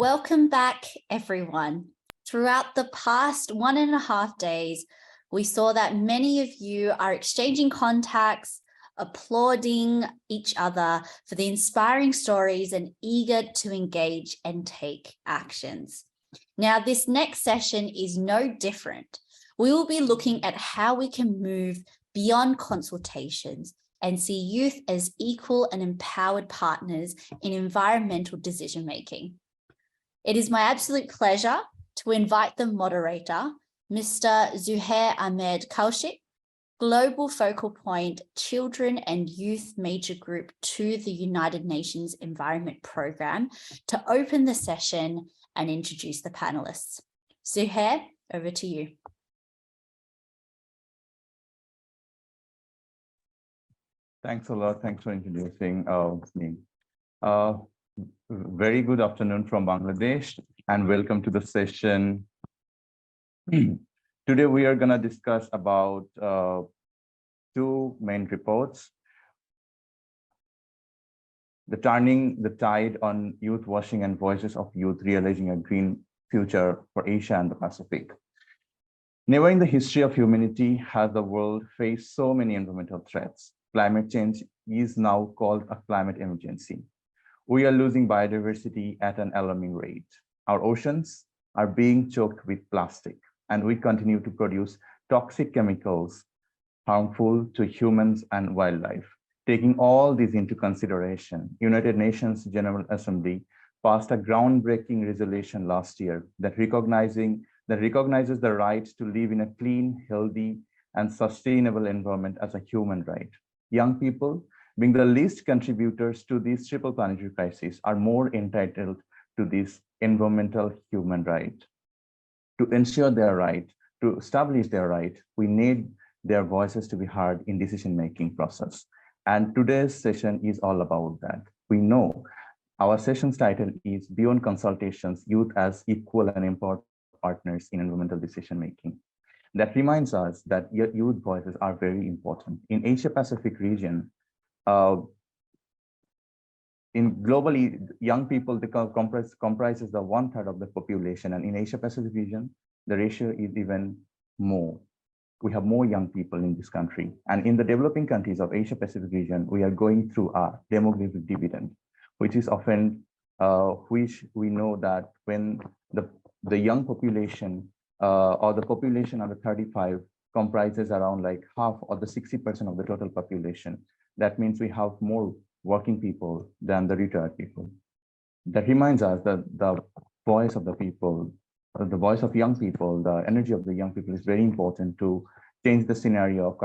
Welcome back, everyone. Throughout the past 1.5 days, we saw that many of you are exchanging contacts, applauding each other for the inspiring stories and eager to engage and take actions. Now, this next session is no different. We will be looking at how we can move beyond consultations and see youth as equal and empowered partners in environmental decision-making. It is my absolute pleasure to invite the moderator, Mr. Zuhair Ahmed Kaushik, Global Focal Point Children and Youth Major Group to the United Nations Environment Programme, to open the session and introduce the panelists. Zuhair, over to you. Thanks a lot. Thanks for introducing me. Very good afternoon from Bangladesh and welcome to the session. Today we are going to discuss about two main reports. The Turning the Tide on Youth Washing and Voices of Youth Realizing a Green Future for Asia and the Pacific. Never in the history of humanity has the world faced so many environmental threats. Climate change is now called a climate emergency. We are losing biodiversity at an alarming rate. Our oceans are being choked with plastic, and we continue to produce toxic chemicals harmful to humans and wildlife. Taking all this into consideration, United Nations General Assembly passed a groundbreaking resolution last year that recognizes the right to live in a clean, healthy, and sustainable environment as a human right. Young people, being the least contributors to this triple planetary crisis, are more entitled to this environmental human right. To ensure their right, to establish their right, we need their voices to be heard in decision-making process. And today's session is all about that. We know our session's title is Beyond Consultations, Youth as Equal and Empowered Partners in Environmental Decision-Making. That reminds us that youth voices are very important. In Asia-Pacific region, in globally, young people comprises the 1/3 of the population, and in Asia-Pacific region, the ratio is even more. We have more young people in this country. And in the developing countries of Asia-Pacific region, we are going through a demographic dividend, which is often, which we know that when the young population or the population under 35 comprises around like half or the 60% of the total population. That means we have more working people than the retired people. That reminds us that the voice of the people, the voice of young people, the energy of the young people is very important to change the scenario of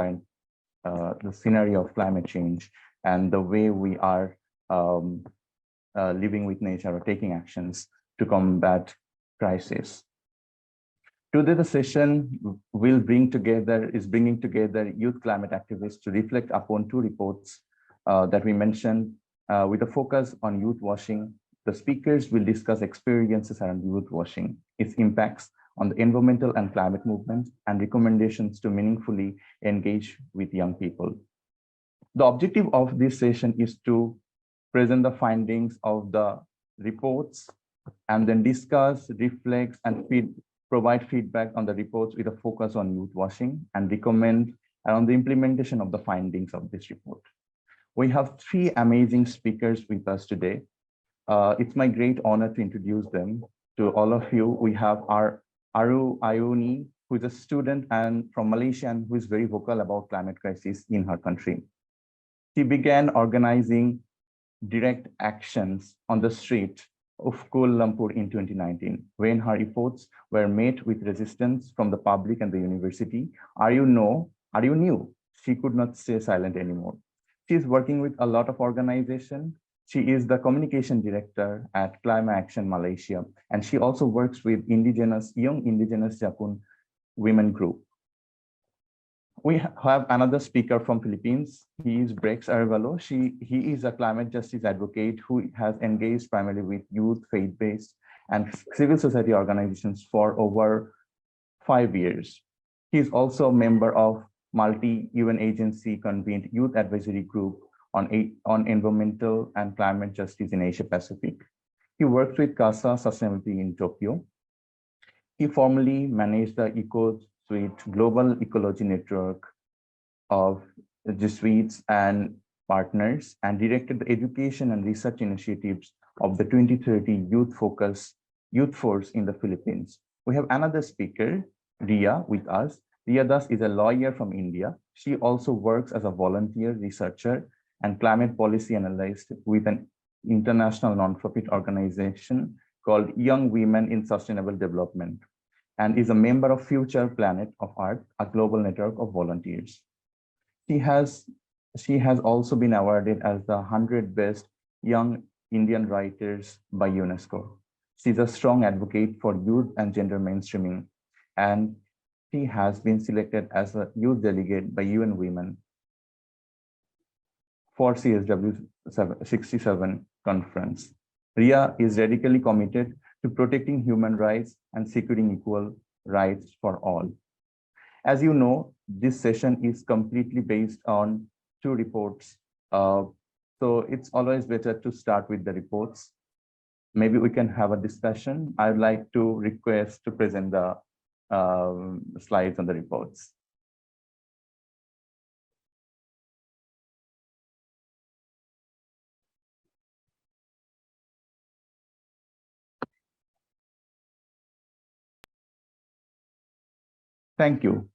climate change and the way we are living with nature or taking actions to combat crisis. Today, the session will bringing together youth climate activists to reflect upon two reports that we mentioned with a focus on youth washing. The speakers will discuss experiences around youth washing, its impacts on the environmental and climate movement, and recommendations to meaningfully engage with young people. The objective of this session is to present the findings of the reports and then discuss, reflect, and provide feedback on the reports with a focus on youth washing and recommend on the implementation of the findings of this report. We have three amazing speakers with us today. It's my great honor to introduce them to all of you. We have our Aru Ayuni, who is a student and from Malaysia and who is very vocal about climate crisis in her country. She began organizing direct actions on the street of Kuala Lumpur in 2019, when her efforts were met with resistance from the public and the university. Are you new? She could not stay silent anymore. She is working with a lot of organizations. She is the communication director at Climate Action Malaysia, and she also works with Young Indigenous Japun Women Group. We have another speaker from Philippines. He is Brex Arevalo. He is a climate justice advocate who has engaged primarily with youth, faith-based, and civil society organizations for over 5 years. He is also a member of multi-UN agency convened youth advisory group on environmental and climate justice in Asia Pacific. He worked with CASA Sustainability in Tokyo. He formerly managed the EcoSuite Global Ecology Network of Jesuits and partners and directed the education and research initiatives of the 2030 Youth Force in the Philippines. We have another speaker, Ria, with us. Ria Das is a lawyer from India. She also works as a volunteer researcher and climate policy analyst with an international nonprofit organization called Young Women in Sustainable Development, and is a member of Future Planet of Earth, a global network of volunteers. She has also been awarded as the 100 Best Young Indian Writers by UNESCO. She's a strong advocate for youth and gender mainstreaming, and she has been selected as a youth delegate by UN Women for CSW 67 conference. Ria is radically committed to protecting human rights and securing equal rights for all. As you know, this session is completely based on 2 reports. So it's always better to start with the reports. Maybe we can have a discussion. I'd like to request to present the slides on the reports. Thank you.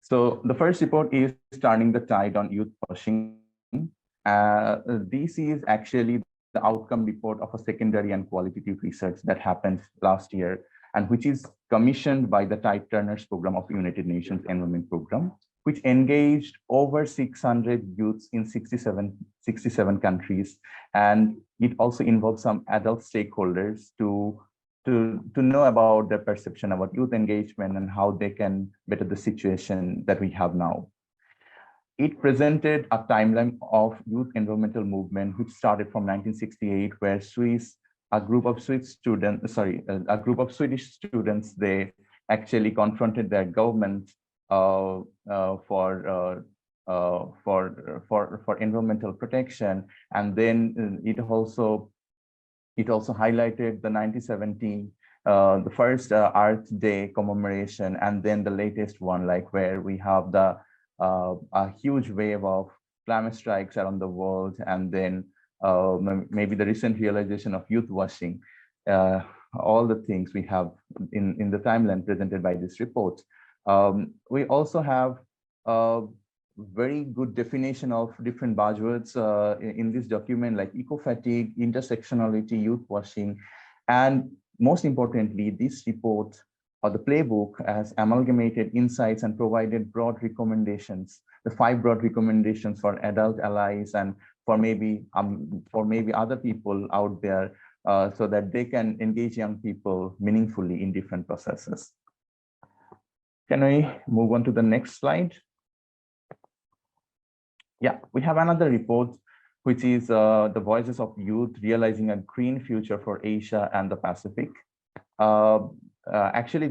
So the first report is Turning the Tide on Youth Washing. This is actually the outcome report of a secondary and qualitative research that happened last year, and which is commissioned by the Tide Turners Program of United Nations Environment Program, which engaged over 600 youths in 67 countries. And it also involves some adult stakeholders to know about their perception about youth engagement and how they can better the situation that we have now. It presented a timeline of youth environmental movement, which started from 1968, where a group of Swedish students, they actually confronted their government for environmental protection, and then it also highlighted the 1970 the first Earth Day commemoration, and then the latest one, like where we have the a huge wave of climate strikes around the world, and then maybe the recent realization of youth washing, all the things we have in the timeline presented by this report. We also have a very good definition of different buzzwords in this document, like eco-fatigue, intersectionality, youth washing, and most importantly, this report or the playbook has amalgamated insights and provided broad recommendations, the 5 broad recommendations for adult allies and for maybe other people out there, so that they can engage young people meaningfully in different processes. Can we move on to the next slide? Yeah, we have another report, which is the Voices of Youth Realizing a Green Future for Asia and the Pacific. Actually,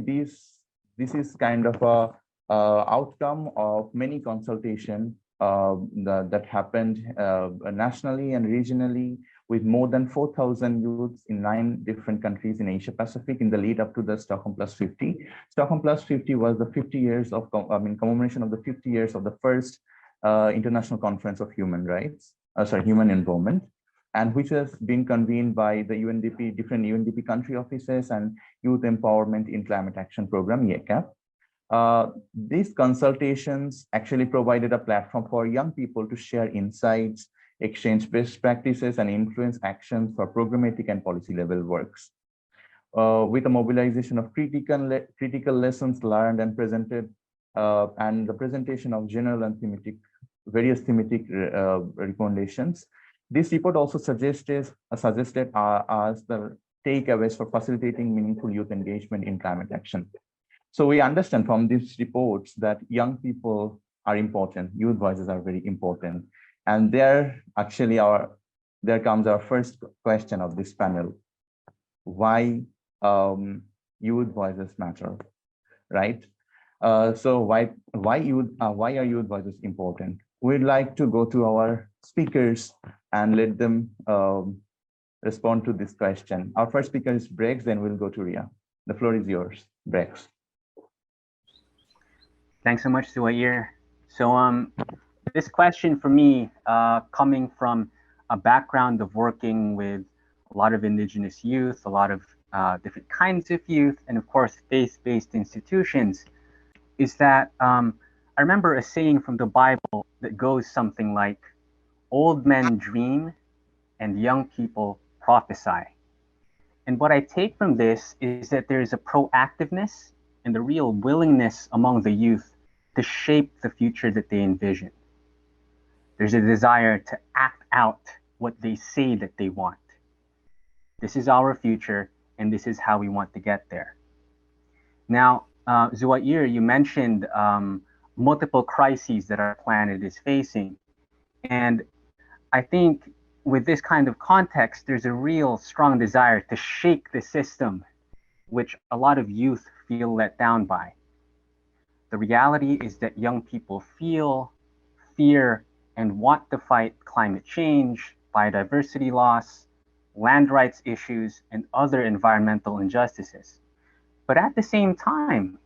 this is kind of a outcome of many consultation that happened nationally and regionally with more than 4,000 youths in 9 different countries in Asia Pacific in the lead up to the Stockholm Plus 50. Stockholm Plus 50 was the 50 years of commemoration of the 50 years of the first International Conference of Human Rights, Human Environment, and which has been convened by the UNDP, different UNDP country offices and Youth Empowerment in Climate Action Program, YECAP. These consultations actually provided a platform for young people to share insights, exchange best practices, and influence actions for programmatic and policy level works. With a mobilization of critical lessons learned and presented, and the presentation of general and various thematic recommendations. This report also suggested us the takeaways for facilitating meaningful youth engagement in climate action. So we understand from these reports that young people are important, youth voices are very important. And there comes our first question of this panel. Why youth voices matter, right? So why are youth voices important? We'd like to go to our speakers and let them respond to this question. Our first speaker is Brex, then we'll go to Ria. The floor is yours, Brex. Thanks so much, Zuhair. So this question for me, coming from a background of working with a lot of Indigenous youth, a lot of different kinds of youth, and of course, faith-based institutions, is that I remember a saying from the Bible that goes something like, old men dream and young people prophesy. And what I take from this is that there is a proactiveness and a real willingness among the youth to shape the future that they envision. There's a desire to act out what they say that they want. This is our future, and this is how we want to get there. Now, Zuhair, you mentioned multiple crises that our planet is facing. And I think with this kind of context, there's a real strong desire to shake the system, which a lot of youth feel let down by. The reality is that young people feel, fear, and want to fight climate change, biodiversity loss, land rights issues, and other environmental injustices. But at the same time,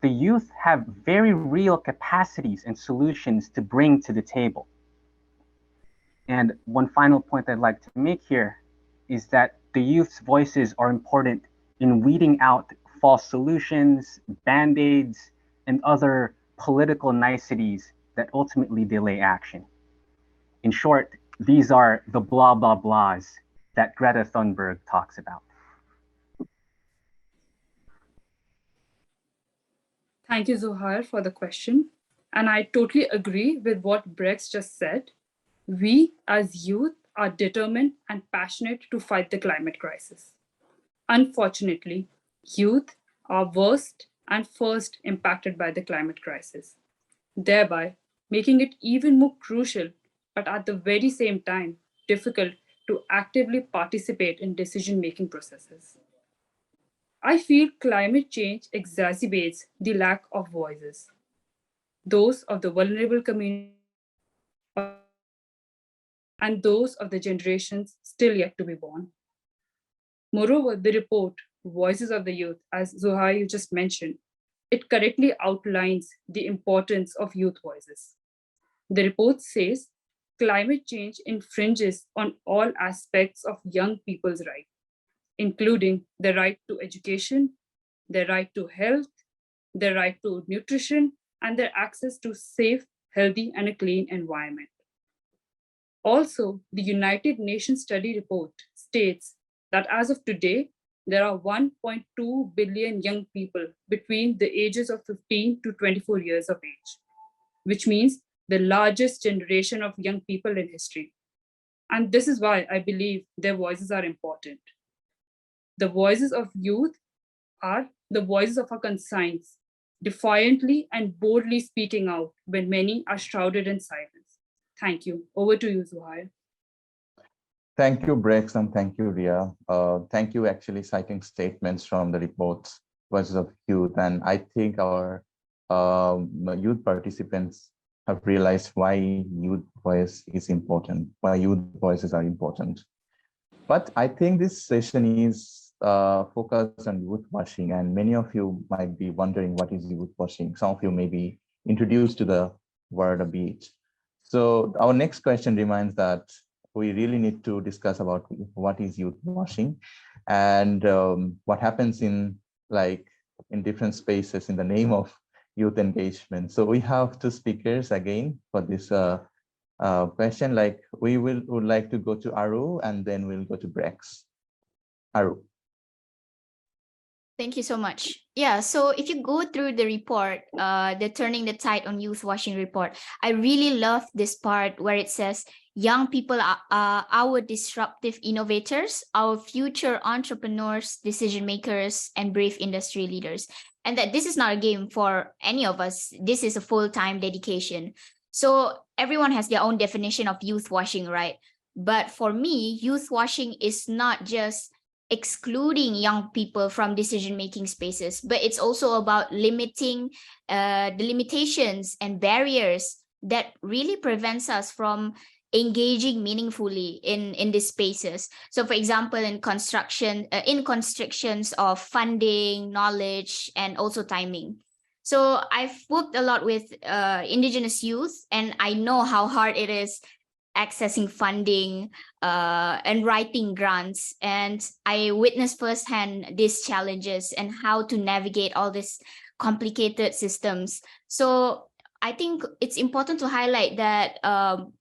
the youth have very real capacities and solutions to bring to the table. And one final point I'd like to make here is that the youth's voices are important in weeding out false solutions, band-aids, and other political niceties that ultimately delay action. In short, these are the blah, blah, blahs that Greta Thunberg talks about. Thank you, Zuhair, for the question. And I totally agree with what Brex just said. We as youth are determined and passionate to fight the climate crisis. Unfortunately, youth are worst and first impacted by the climate crisis, thereby making it even more crucial, but at the very same time, difficult to actively participate in decision-making processes. I feel climate change exacerbates the lack of voices, those of the vulnerable community and those of the generations still yet to be born. Moreover, the report, Voices of the Youth, as Zuhair you just mentioned, it correctly outlines the importance of youth voices. The report says climate change infringes on all aspects of young people's rights, including the right to education, their right to health, their right to nutrition, and their access to safe, healthy, and a clean environment. Also, the United Nations study report states that as of today, there are 1.2 billion young people between the ages of 15 to 24 years of age, which means the largest generation of young people in history. And this is why I believe their voices are important. The voices of youth are the voices of our conscience, defiantly and boldly speaking out when many are shrouded in silence. Thank you. Over to you, Zuhair. Thank you, Brex, and thank you, Ria. Thank you actually citing statements from the reports, Voices of Youth. And I think our youth participants have realized why youth voice is important, why youth voices are important. But I think this session is focused on youth washing, and many of you might be wondering what is youth washing. Some of you may be introduced to the word a bit. So our next question reminds that we really need to discuss about what is youth washing and what happens in different spaces in the name of youth engagement. So we have two speakers again for this question. We would like to go to Aru and then we'll go to Brex. Aru. Thank you so much. Yeah, so if you go through the report, the Turning the Tide on Youth Washing report, I really love this part where it says, young people are our disruptive innovators, our future entrepreneurs, decision makers, and brave industry leaders. And that this is not a game for any of us. This is a full-time dedication. So everyone has their own definition of youth washing, right? But for me, youth washing is not just excluding young people from decision-making spaces, but it's also about limiting the limitations and barriers that really prevents us from engaging meaningfully in these spaces. So for example, in constrictions of funding, knowledge, and also timing. So I've worked a lot with Indigenous youth, and I know how hard it is accessing funding and writing grants. And I witnessed firsthand these challenges and how to navigate all these complicated systems. So I think it's important to highlight that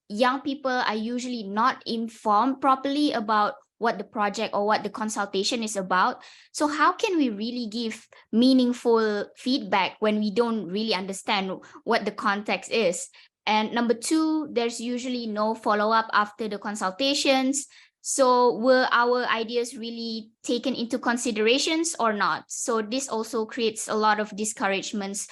young people are usually not informed properly about what the project or what the consultation is about. So how can we really give meaningful feedback when we don't really understand what the context is? And number two, there's usually no follow-up after the consultations. So were our ideas really taken into considerations or not? So this also creates a lot of discouragements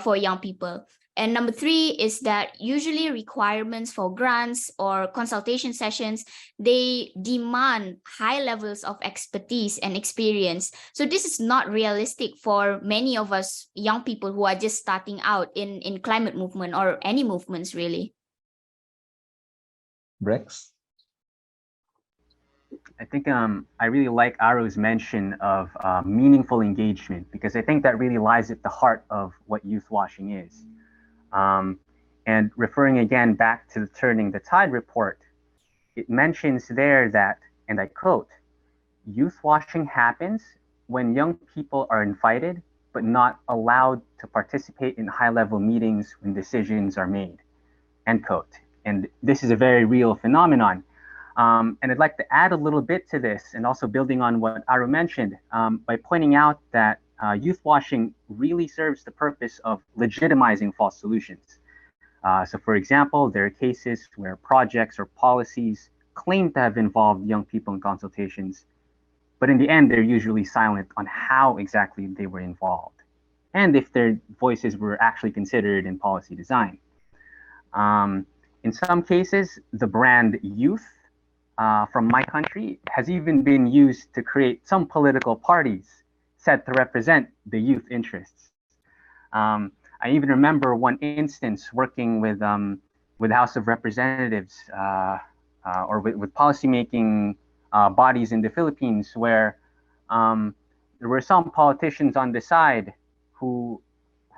for young people. And number three is that usually requirements for grants or consultation sessions, they demand high levels of expertise and experience. So this is not realistic for many of us young people who are just starting out in climate movement or any movements really. Brex? I think I really like Aru's mention of meaningful engagement, because I think that really lies at the heart of what youth washing is. And referring again back to the Turning the Tide report, it mentions there that, and I quote, "Youth washing happens when young people are invited but not allowed to participate in high-level meetings when decisions are made," end quote. And this is a very real phenomenon. And I'd like to add a little bit to this, and also building on what Aru mentioned, by pointing out that youth washing really serves the purpose of legitimizing false solutions. So for example, there are cases where projects or policies claim to have involved young people in consultations, but in the end, they're usually silent on how exactly they were involved, and if their voices were actually considered in policy design. In some cases, the brand youth from my country has even been used to create some political parties said to represent the youth interests. I even remember one instance working with the House of Representatives or with policymaking bodies in the Philippines, where there were some politicians on the side who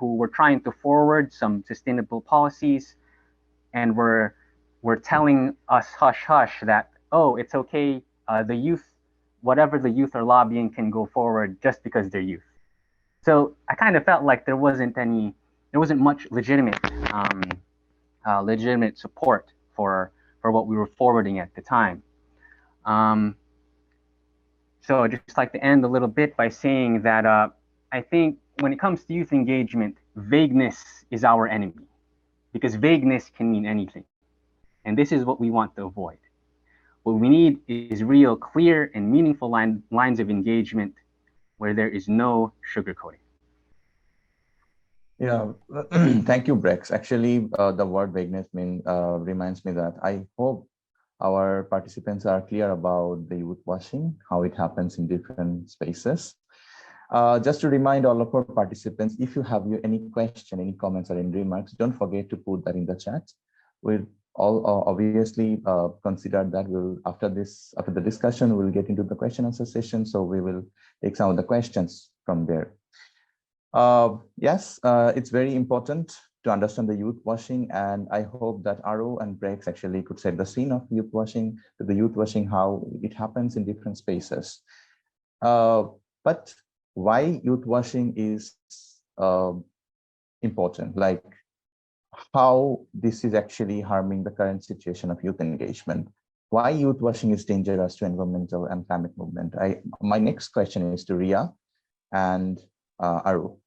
were trying to forward some sustainable policies, and were telling us hush hush that, oh, it's okay, the youth, whatever the youth are lobbying can go forward just because they're youth. So I kind of felt like there wasn't much legitimate support for what we were forwarding at the time. So I'd just like to end a little bit by saying that I think when it comes to youth engagement, vagueness is our enemy, because vagueness can mean anything. And this is what we want to avoid. What we need is real, clear, and meaningful lines of engagement where there is no sugarcoating. Yeah, thank you, Brex. Actually, the word vagueness reminds me that I hope our participants are clear about the youth washing, how it happens in different spaces. Just to remind all of our participants, if you have any question, any comments or any remarks, don't forget to put that in the chat. We'll all obviously consider that. After the discussion, we'll get into the question answer session. So we will take some of the questions from there. Yes, it's very important to understand the youth washing, and I hope that Aru and Brex actually could set the scene of youth washing, how it happens in different spaces. But why youth washing is important, like how this is actually harming the current situation of youth engagement, why youth washing is dangerous to environmental and climate movement. My next question is to Ria and Aru.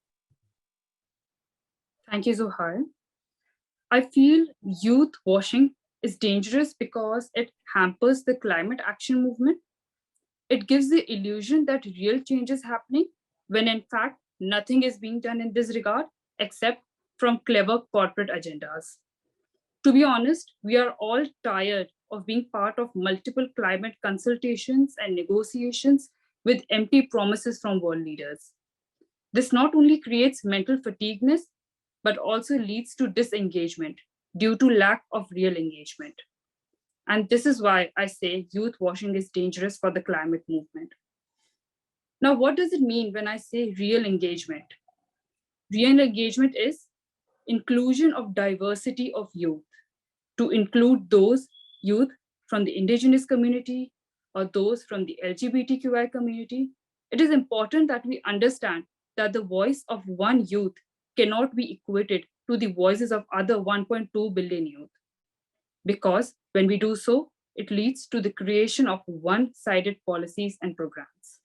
Thank you, Zuhair. I feel youth washing is dangerous because it hampers the climate action movement. It gives the illusion that real change is happening, when in fact, nothing is being done in this regard, except from clever corporate agendas. To be honest, we are all tired of being part of multiple climate consultations and negotiations with empty promises from world leaders. This not only creates mental fatigueness, but also leads to disengagement due to lack of real engagement. And this is why I say youth washing is dangerous for the climate movement. Now, what does it mean when I say real engagement? Real engagement is inclusion of diversity of youth, to include those youth from the indigenous community or those from the LGBTQI community. It is important that we understand that the voice of one youth cannot be equated to the voices of other 1.2 billion youth. Because when we do so, it leads to the creation of one-sided policies and programs.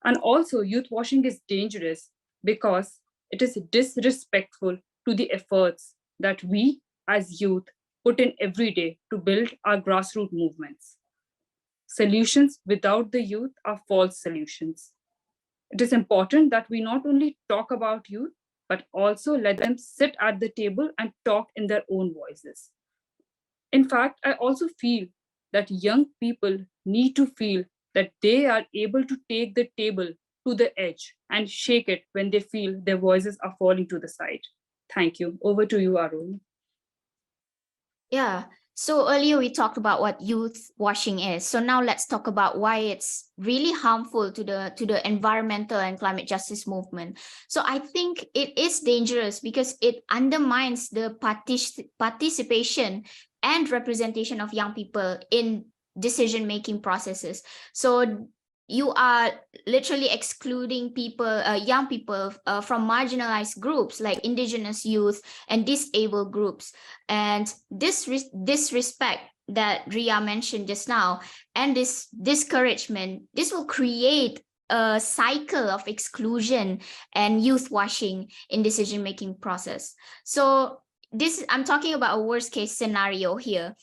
And also, youth washing is dangerous because it is disrespectful to the efforts that we as youth put in every day to build our grassroots movements. Solutions without the youth are false solutions. It is important that we not only talk about youth, but also let them sit at the table and talk in their own voices. In fact, I also feel that young people need to feel that they are able to take the table to the edge and shake it when they feel their voices are falling to the side. Thank you. Over to you, Arun. Yeah. So earlier we talked about what youth washing is. So now let's talk about why it's really harmful to the environmental and climate justice movement. So I think it is dangerous because it undermines the participation and representation of young people in decision-making processes. So you are literally excluding people, young people from marginalized groups like indigenous youth and disabled groups. And this disrespect that Ria mentioned just now, and this discouragement, this will create a cycle of exclusion and youth washing in decision-making process. So I'm talking about a worst case scenario here.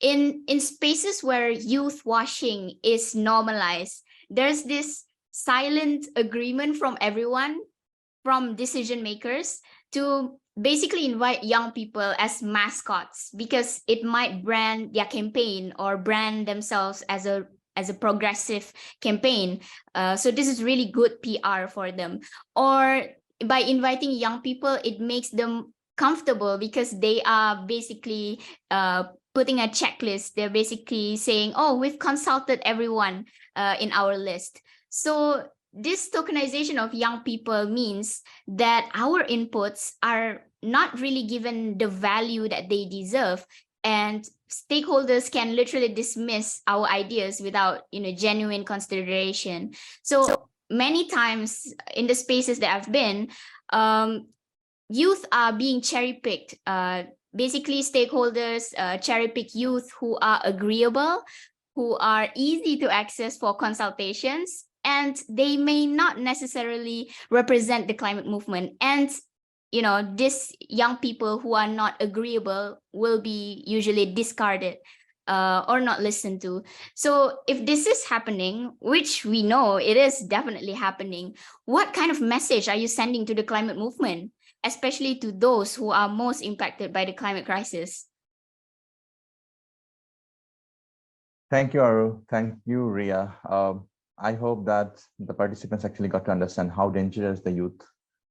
In spaces where youth washing is normalized, there's this silent agreement from everyone, from decision makers, to basically invite young people as mascots because it might brand their campaign or brand themselves as a progressive campaign. So this is really good PR for them. Or by inviting young people, it makes them comfortable because they are basically putting a checklist. They're basically saying, oh, we've consulted everyone in our list. So this tokenization of young people means that our inputs are not really given the value that they deserve, and stakeholders can literally dismiss our ideas without genuine consideration. So many times in the spaces that I've been, youth are being cherry-picked. Basically, stakeholders cherry-pick youth who are agreeable, who are easy to access for consultations, and they may not necessarily represent the climate movement. And these young people who are not agreeable will be usually discarded or not listened to. So if this is happening, which we know it is definitely happening, what kind of message are you sending to the climate movement, especially to those who are most impacted by the climate crisis? Thank you, Aru. Thank you, Ria. I hope that the participants actually got to understand how dangerous the youth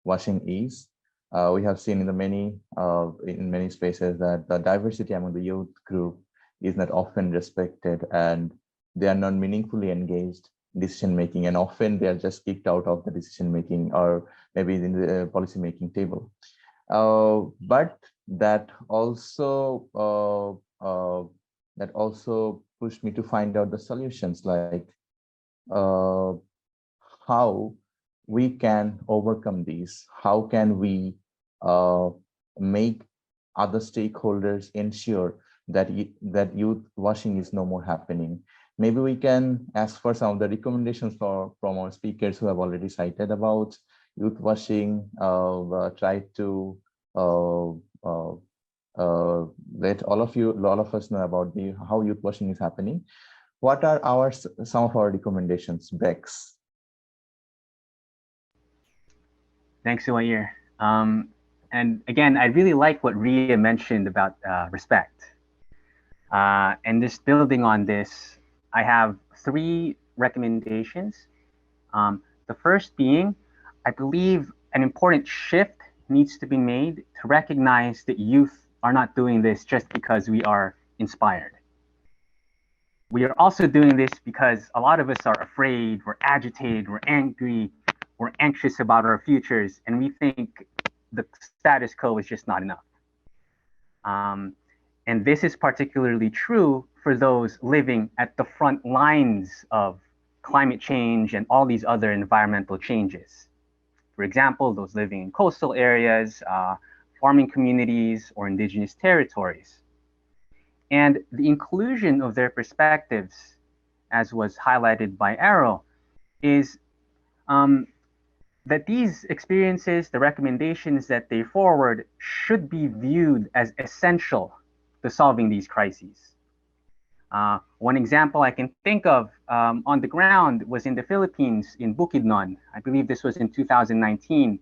washing is. We have seen in many spaces that the diversity among the youth group is not often respected, and they are not meaningfully engaged in decision making, and often they are just kicked out of the decision making or maybe in the policy making table. But that also pushed me to find out the solutions, like how we can overcome these. How can we make other stakeholders ensure that youth washing is no more happening? Maybe we can ask for some of the recommendations from our speakers who have already cited about youth washing. Try to let all of us know about how youth washing is happening. What are some of our recommendations, Bex? Thanks, Suhair. And again, I really like what Ria mentioned about respect. And just building on this, I have 3 recommendations. The first being, I believe an important shift needs to be made to recognize that youth are not doing this just because we are inspired. We are also doing this because a lot of us are afraid, we're agitated, we're angry, we're anxious about our futures, and we think the status quo is just not enough. And this is particularly true for those living at the front lines of climate change and all these other environmental changes. For example, those living in coastal areas, farming communities, or indigenous territories. And the inclusion of their perspectives, as was highlighted by Arrow, is that these experiences, the recommendations that they forward, should be viewed as essential to solving these crises. One example I can think of on the ground was in the Philippines, in Bukidnon. I believe this was in 2019,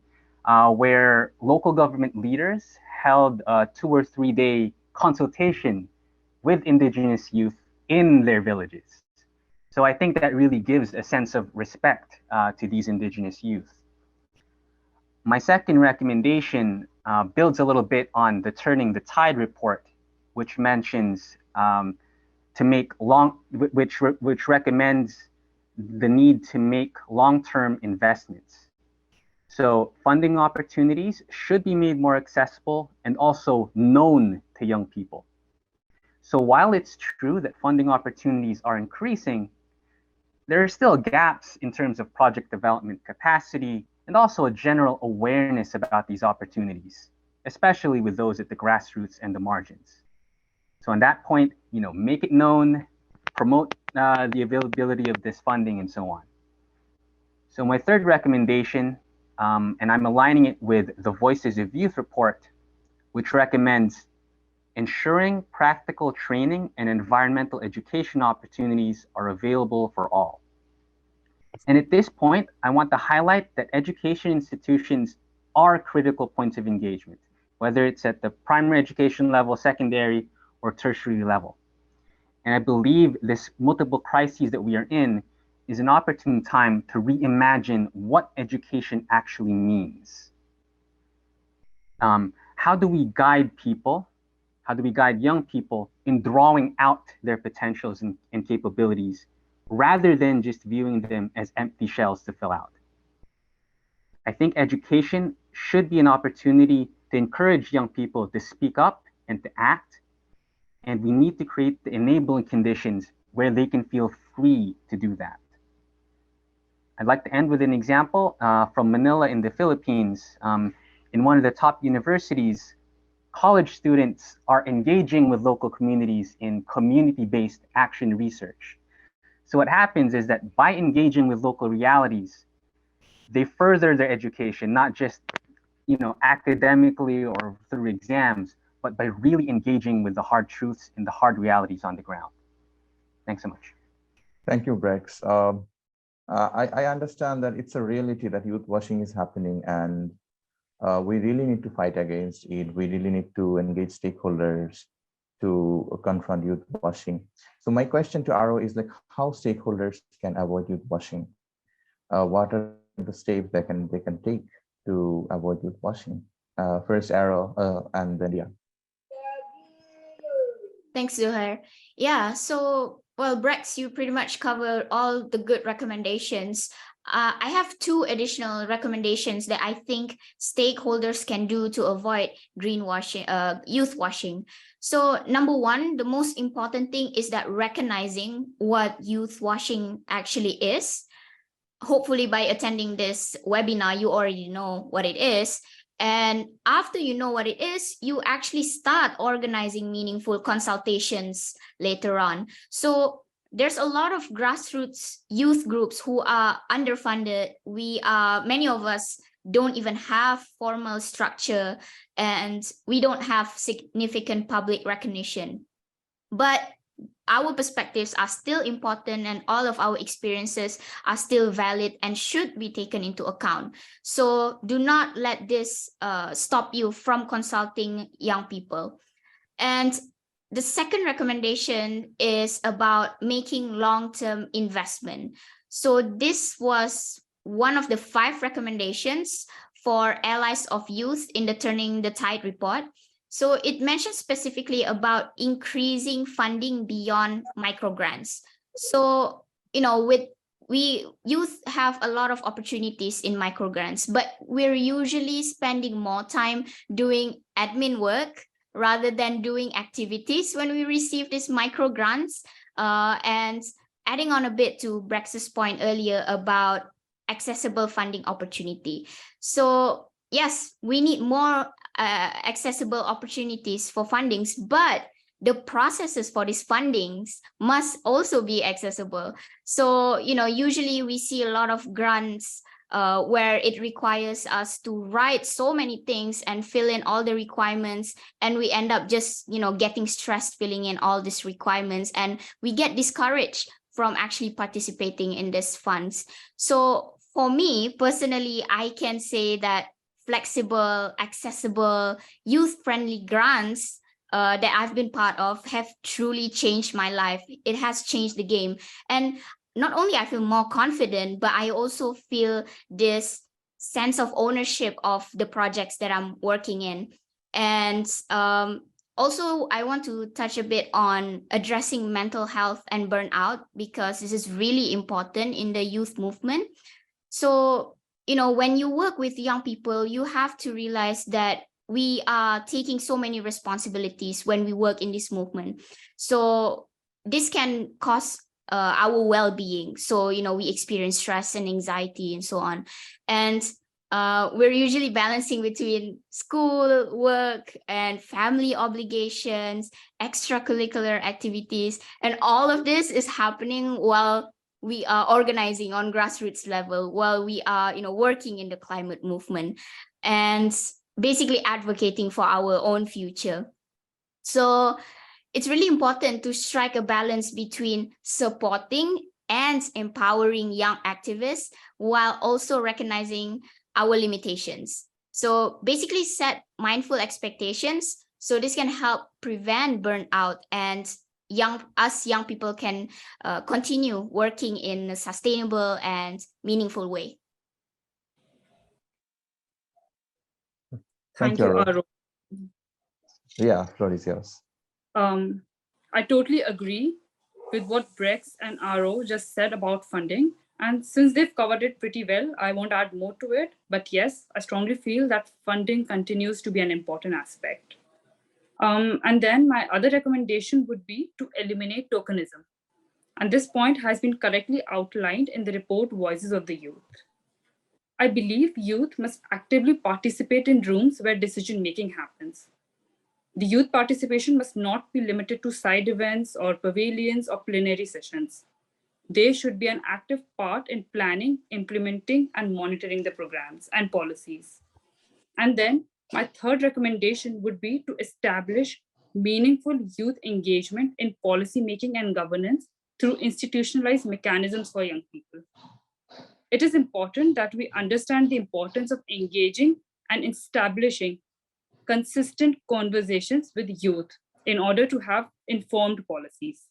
where local government leaders held a 2 or 3 day consultation with indigenous youth in their villages. So I think that really gives a sense of respect to these indigenous youth. My second recommendation builds a little bit on the Turning the Tide report, which mentions which recommends the need to make long-term investments. So funding opportunities should be made more accessible and also known to young people. So while it's true that funding opportunities are increasing, there are still gaps in terms of project development capacity and also a general awareness about these opportunities, especially with those at the grassroots and the margins. So on that point, make it known, promote the availability of this funding and so on. So my third recommendation, and I'm aligning it with the Voices of Youth report, which recommends ensuring practical training and environmental education opportunities are available for all. And at this point, I want to highlight that education institutions are critical points of engagement, whether it's at the primary education level, secondary, or tertiary level. And I believe this multiple crises that we are in is an opportune time to reimagine what education actually means. How do we guide people? How do we guide young people in drawing out their potentials and capabilities rather than just viewing them as empty shells to fill out? I think education should be an opportunity to encourage young people to speak up and to act. And we need to create the enabling conditions where they can feel free to do that. I'd like to end with an example from Manila in the Philippines. In one of the top universities, college students are engaging with local communities in community-based action research. So what happens is that by engaging with local realities, they further their education, not just academically or through exams, but by really engaging with the hard truths and the hard realities on the ground. Thanks so much. Thank you, Brex. I understand that it's a reality that youth washing is happening, and we really need to fight against it. We really need to engage stakeholders to confront youth washing. So my question to Arrow is how stakeholders can avoid youth washing? What are the steps they can take to avoid youth washing? First Arrow, and then Dia. Thanks, Zuhair. Yeah, so, well, Brex, you pretty much covered all the good recommendations. I have 2 additional recommendations that I think stakeholders can do to avoid youth washing. So number 1, the most important thing is that recognizing what youth washing actually is. Hopefully by attending this webinar, you already know what it is. And after you know what it is, you actually start organizing meaningful consultations later on. So there's a lot of grassroots youth groups who are underfunded. Many of us don't even have formal structure, and we don't have significant public recognition. But our perspectives are still important, and all of our experiences are still valid and should be taken into account. So do not let this stop you from consulting young people. And the second recommendation is about making long-term investment. So this was one of the 5 recommendations for allies of youth in the Turning the Tide report. So it mentions specifically about increasing funding beyond microgrants. So, we youth have a lot of opportunities in microgrants, but we're usually spending more time doing admin work rather than doing activities when we receive these microgrants. And adding on a bit to Brex's point earlier about accessible funding opportunity. So yes, we need more accessible opportunities for fundings, but the processes for these fundings must also be accessible. So, usually we see a lot of grants where it requires us to write so many things and fill in all the requirements, and we end up just getting stressed filling in all these requirements, and we get discouraged from actually participating in these funds. So for me personally, I can say that flexible, accessible, youth-friendly grants that I've been part of have truly changed my life. It has changed the game. And not only I feel more confident, but I also feel this sense of ownership of the projects that I'm working in. And also, I want to touch a bit on addressing mental health and burnout, because this is really important in the youth movement. So, when you work with young people, you have to realize that we are taking so many responsibilities when we work in this movement. So this can cause our well-being. So, we experience stress and anxiety and so on. And we're usually balancing between school, work, and family obligations, extracurricular activities. And all of this is happening while we are organizing on grassroots level, while we are, working in the climate movement and basically advocating for our own future. So it's really important to strike a balance between supporting and empowering young activists while also recognizing our limitations. So basically set mindful expectations. So this can help prevent burnout, and young people can continue working in a sustainable and meaningful way. Thank Thank you, you, Aro. Aro. Yeah, floor is yours. I totally agree with what Brex and Aro just said about funding. And since they've covered it pretty well, I won't add more to it. But yes, I strongly feel that funding continues to be an important aspect. And then my other recommendation would be to eliminate tokenism. And this point has been correctly outlined in the report Voices of the Youth. I believe youth must actively participate in rooms where decision making happens. The youth participation must not be limited to side events or pavilions or plenary sessions. They should be an active part in planning, implementing, and monitoring the programs and policies. And then my third recommendation would be to establish meaningful youth engagement in policy making and governance through institutionalized mechanisms for young people. It is important that we understand the importance of engaging and establishing consistent conversations with youth in order to have informed policies.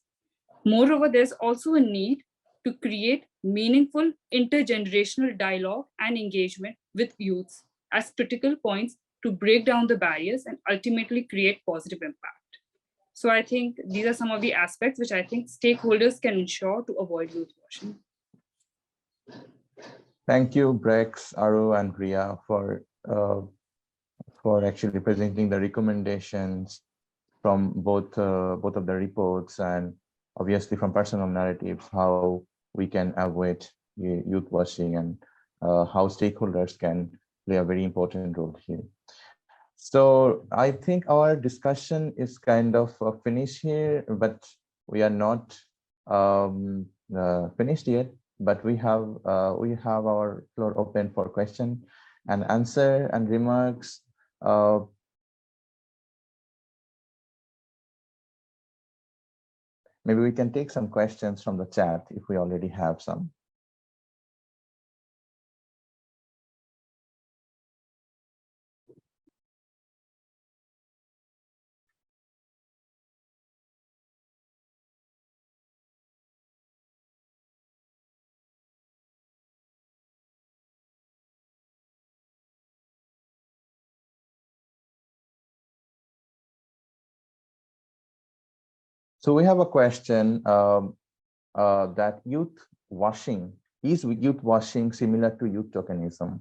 Moreover, there's also a need to create meaningful intergenerational dialogue and engagement with youths as critical points to break down the barriers and ultimately create positive impact. So I think these are some of the aspects which I think stakeholders can ensure to avoid youth washing. Thank you, Brex, Aru, and Ria for actually presenting the recommendations from both of the reports, and obviously from personal narratives, how we can avoid youth washing, and how stakeholders can play a very important role here. So I think our discussion is kind of finished here, but we are not finished yet. But we have our floor open for question and answer and remarks. Maybe we can take some questions from the chat if we already have some. So we have a question that youth washing, is youth washing similar to youth tokenism?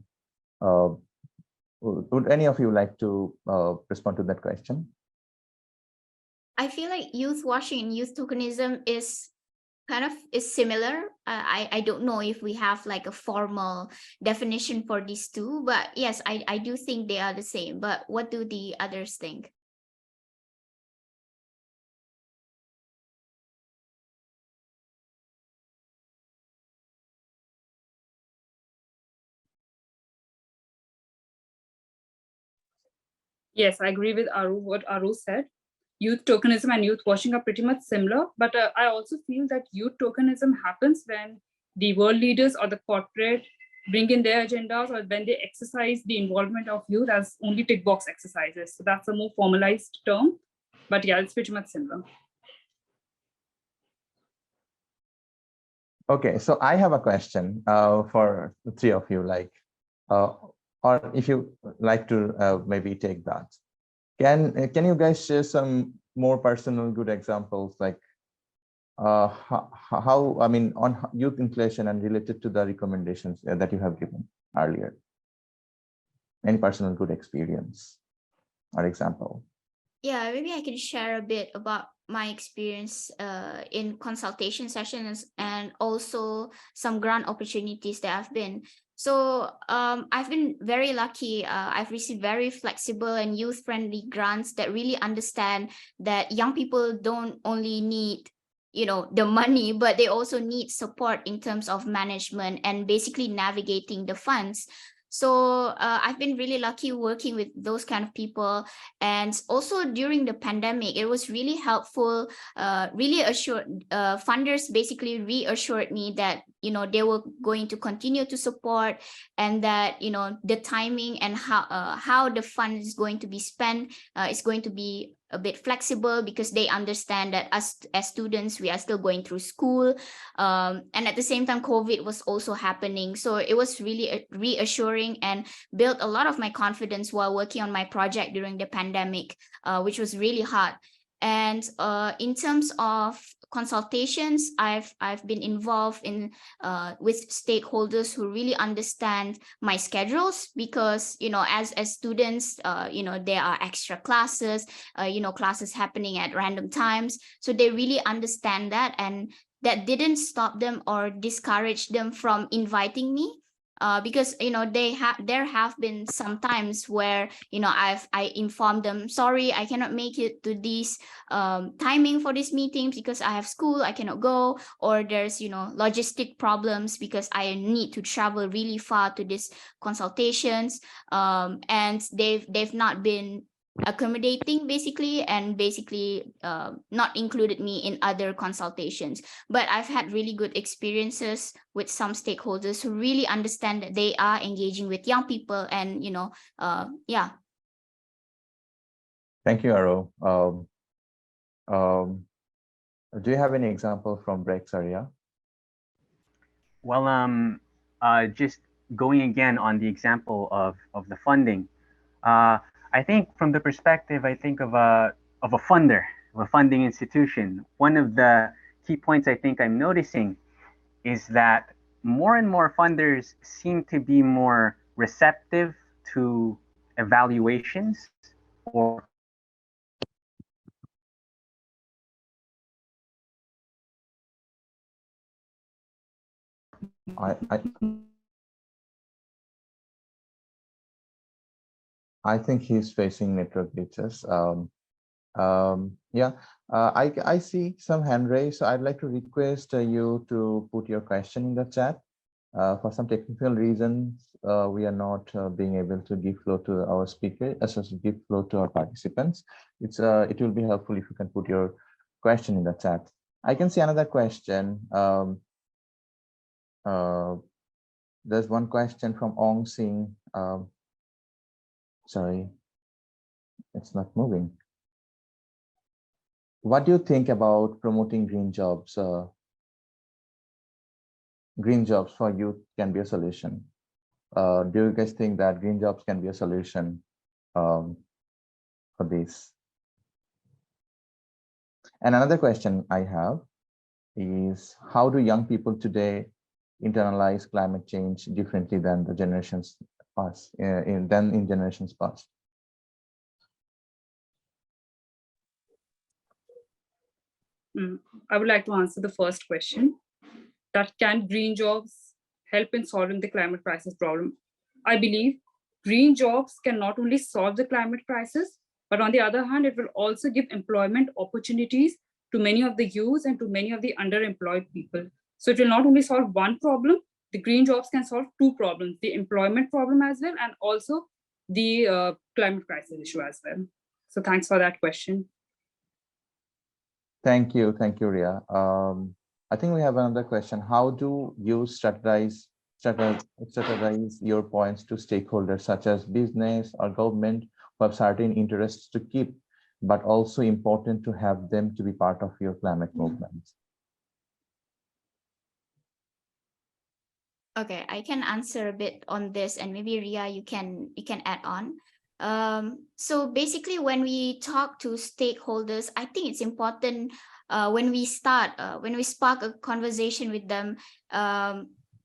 Would any of you like to respond to that question? I feel like youth washing and youth tokenism is similar. I don't know if we have like a formal definition for these two, but yes, I do think they are the same. But what do the others think? Yes, I agree with what Aru said. Youth tokenism and youth washing are pretty much similar, but I also feel that youth tokenism happens when the world leaders or the corporate bring in their agendas, or when they exercise the involvement of youth as only tick box exercises. So that's a more formalized term, but yeah, it's pretty much similar. Okay, so I have a question for the three of you, like, or if you like to maybe take that. Can you guys share some more personal good examples, like how, I mean, on youth inclusion and related to the recommendations that you have given earlier? Any personal good experience or example? Yeah, maybe I can share a bit about my experience in consultation sessions and also some grant opportunities that I've been. So I've been very lucky. I've received very flexible and youth-friendly grants that really understand that young people don't only need the money, but they also need support in terms of management and basically navigating the funds. So I've been really lucky working with those kind of people. And also during the pandemic, it was really helpful, really assured, funders basically reassured me that, they were going to continue to support, and that, the timing and how the fund is going to be spent is going to be a bit flexible, because they understand that us as students, we are still going through school. And at the same time, COVID was also happening. So it was really reassuring and built a lot of my confidence while working on my project during the pandemic, which was really hard. And in terms of consultations, I've been involved in with stakeholders who really understand my schedules, because as students, there are extra classes, classes happening at random times, so they really understand that, and that didn't stop them or discourage them from inviting me. Because there have been some times where I informed them, sorry, I cannot make it to this timing for this meeting because I have school, I cannot go, or there's logistic problems because I need to travel really far to these consultations. And they've not been accommodating basically, and not included me in other consultations. But I've had really good experiences with some stakeholders who really understand that they are engaging with young people, and yeah. Thank you, Aro. Do you have any example from Brex area? Well, just going again on the example of the funding, I think from the perspective, I think of a funder, of a funding institution. One of the key points I think I'm noticing is that more and more funders seem to be more receptive to evaluations or I think he's facing network glitches. Yeah, I see some hand raised. So I'd like to request you to put your question in the chat. For some technical reasons, we are not being able to give flow to our speaker, as well as give flow to our participants. It will be helpful if you can put your question in the chat. I can see another question. There's one question from Ong Sing. Sorry, it's not moving. What do you think about promoting green jobs? Green jobs for youth can be a solution. Do you guys think that green jobs can be a solution for this? And another question I have is, how do young people today internalize climate change differently than the generations past, in generations past? I would like to answer the first question. That can green jobs help in solving the climate crisis problem? I believe green jobs can not only solve the climate crisis, but on the other hand, it will also give employment opportunities to many of the youth and to many of the underemployed people. So it will not only solve one problem, the green jobs can solve two problems, the employment problem as well, and also the climate crisis issue as well. So thanks for that question. Thank you, Ria. I think we have another question. How do you strategize your points to stakeholders such as business or government who have certain interests to keep, but also important to have them to be part of your climate movement? Okay, I can answer a bit on this, and maybe Ria, you can add on. So basically, when we talk to stakeholders, I think it's important when we spark a conversation with them,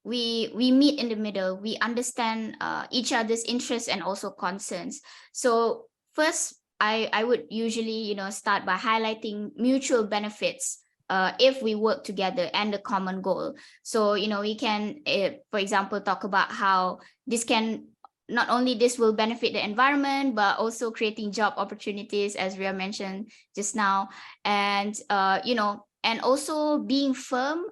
we meet in the middle. We understand each other's interests and also concerns. So first, I would usually start by highlighting mutual benefits if we work together and a common goal. So we can, for example, talk about how this will benefit the environment, but also creating job opportunities, as Ria mentioned just now, and and also being firm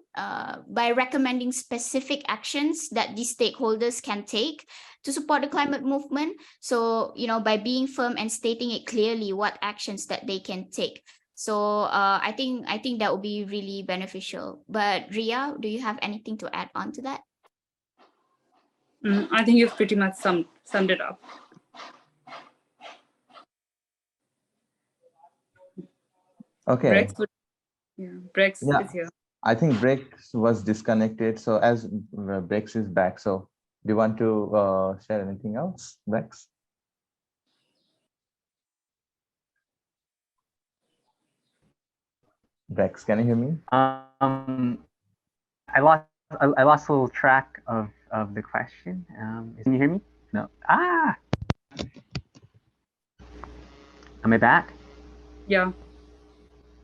by recommending specific actions that these stakeholders can take to support the climate movement. So by being firm and stating it clearly what actions that they can take. So I think that would be really beneficial. But Ria, do you have anything to add on to that? I think you've pretty much summed it up. Okay. Brex is here. I think Brex was disconnected. So as Brex is back, so do you want to share anything else, Brex? Brex, can you hear me? I lost a little track of the question. Can you hear me? No. Am I back? Yeah.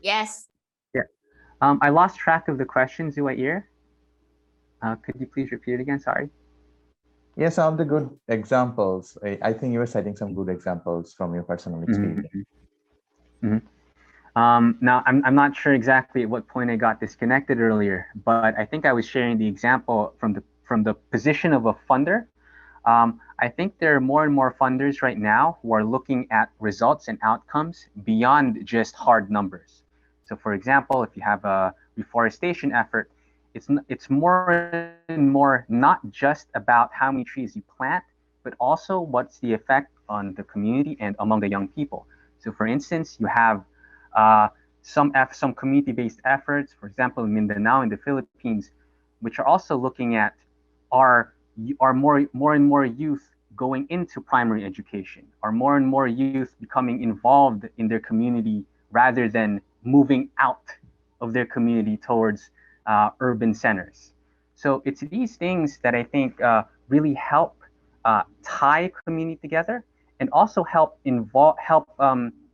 Yes. Yeah. I lost track of the question, Zuhair. Could you please repeat it again? Sorry. Yes, some of the good examples. I think you were citing some good examples from your personal experience. Now, I'm not sure exactly at what point I got disconnected earlier, but I think I was sharing the example from the position of a funder. I think there are more and more funders right now who are looking at results and outcomes beyond just hard numbers. So, for example, if you have a reforestation effort, it's more and more not just about how many trees you plant, but also what's the effect on the community and among the young people. So, for instance, you have some community-based efforts, for example, in Mindanao in the Philippines, which are also looking at are more and more youth going into primary education, are more and more youth becoming involved in their community rather than moving out of their community towards urban centers. So it's these things that I think really help tie community together and also help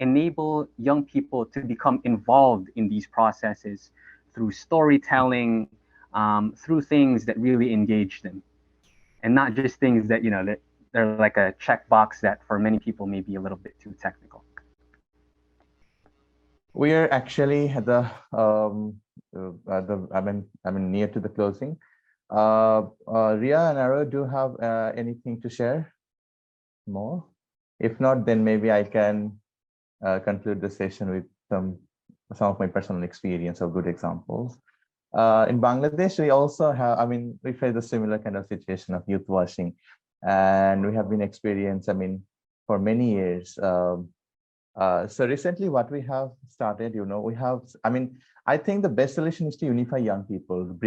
enable young people to become involved in these processes through storytelling, through things that really engage them, and not just things that that they're like a checkbox that for many people may be a little bit too technical. We are actually at the near to the closing. Ria and Aro, do you have anything to share more? If not, then maybe I can conclude the session with some of my personal experience or good examples. In Bangladesh, we also have, we face a similar kind of situation of youth washing, and we have been experienced, for many years. So recently what we have started, I think the best solution is to unify young people,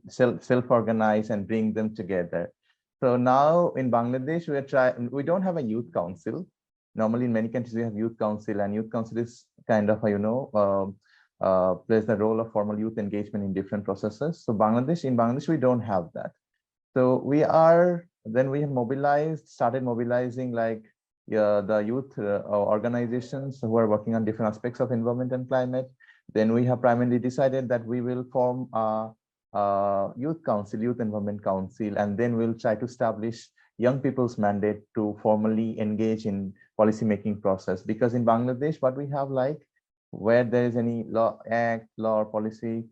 self-organize and bring them together. So now in Bangladesh, we don't have a youth council. Normally in many countries we have youth council, and youth council is kind of, plays the role of formal youth engagement in different processes. So in Bangladesh, we don't have that. So we have started mobilizing like the youth organizations who are working on different aspects of environment and climate. Then we have primarily decided that we will form a youth council, youth environment council, and then we'll try to establish young people's mandate to formally engage in policy making process. Because in Bangladesh, what we have like, where there is any law or policy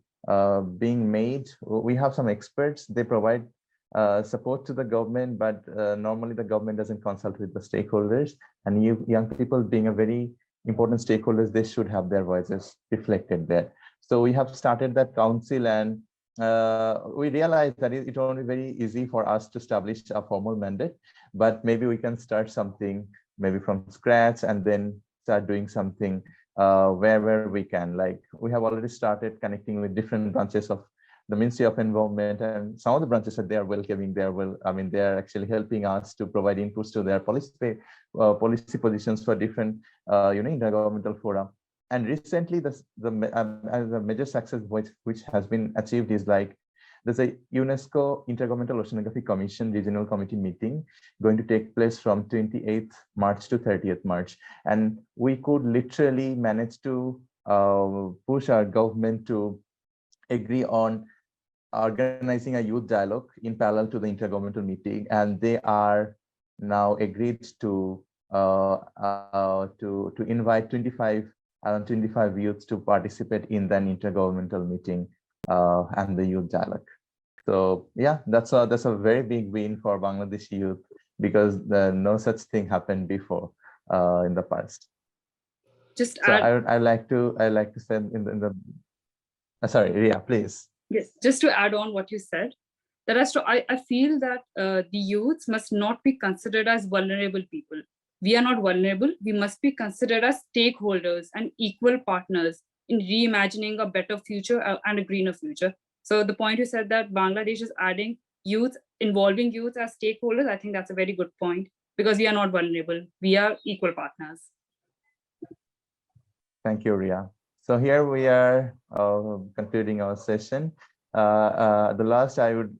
being made, we have some experts, they provide support to the government, but normally the government doesn't consult with the stakeholders, and young people being a very important stakeholders, they should have their voices reflected there. So we have started that council, and we realized that it won't be very easy for us to establish a formal mandate, but maybe we can start something maybe from scratch and then start doing something wherever we can. Like we have already started connecting with different branches of the Ministry of Environment, and some of the branches that they are welcoming, they are actually helping us to provide inputs to their policy positions for different intergovernmental fora. And recently, the major success which has been achieved is like there's a UNESCO Intergovernmental Oceanography Commission Regional Committee meeting going to take place from 28th March to 30th March, and we could literally manage to push our government to agree on organizing a youth dialogue in parallel to the intergovernmental meeting, and they are now agreed to invite 25 youths to participate in an intergovernmental meeting and the youth dialogue. So yeah, that's a very big win for Bangladeshi youth, because no such thing happened before in the past. Just So add, I like to say in the sorry, Ria, please. yes, just to add on what you said, that I feel that the youths must not be considered as vulnerable people. We are not vulnerable. We must be considered as stakeholders and equal partners in reimagining a better future and a greener future. So the point you said that Bangladesh is adding youth, involving youth as stakeholders, I think that's a very good point, because we are not vulnerable. We are equal partners. Thank you, Ria. So here we are concluding our session. The last, I would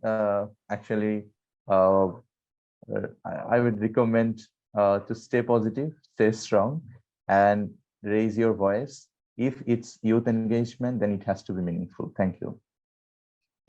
actually, I would recommend to stay positive, stay strong, and raise your voice. If it's youth engagement, then it has to be meaningful. Thank you.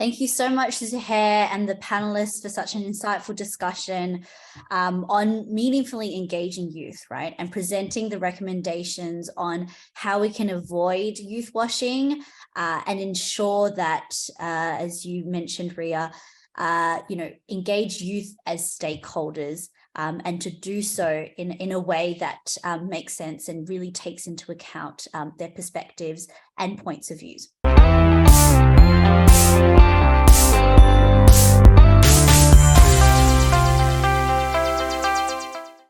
Thank you so much, Zuhair and the panelists, for such an insightful discussion on meaningfully engaging youth, right? And presenting the recommendations on how we can avoid youth washing and ensure that, as you mentioned, Ria, engage youth as stakeholders and to do so in a way that makes sense and really takes into account their perspectives and points of views.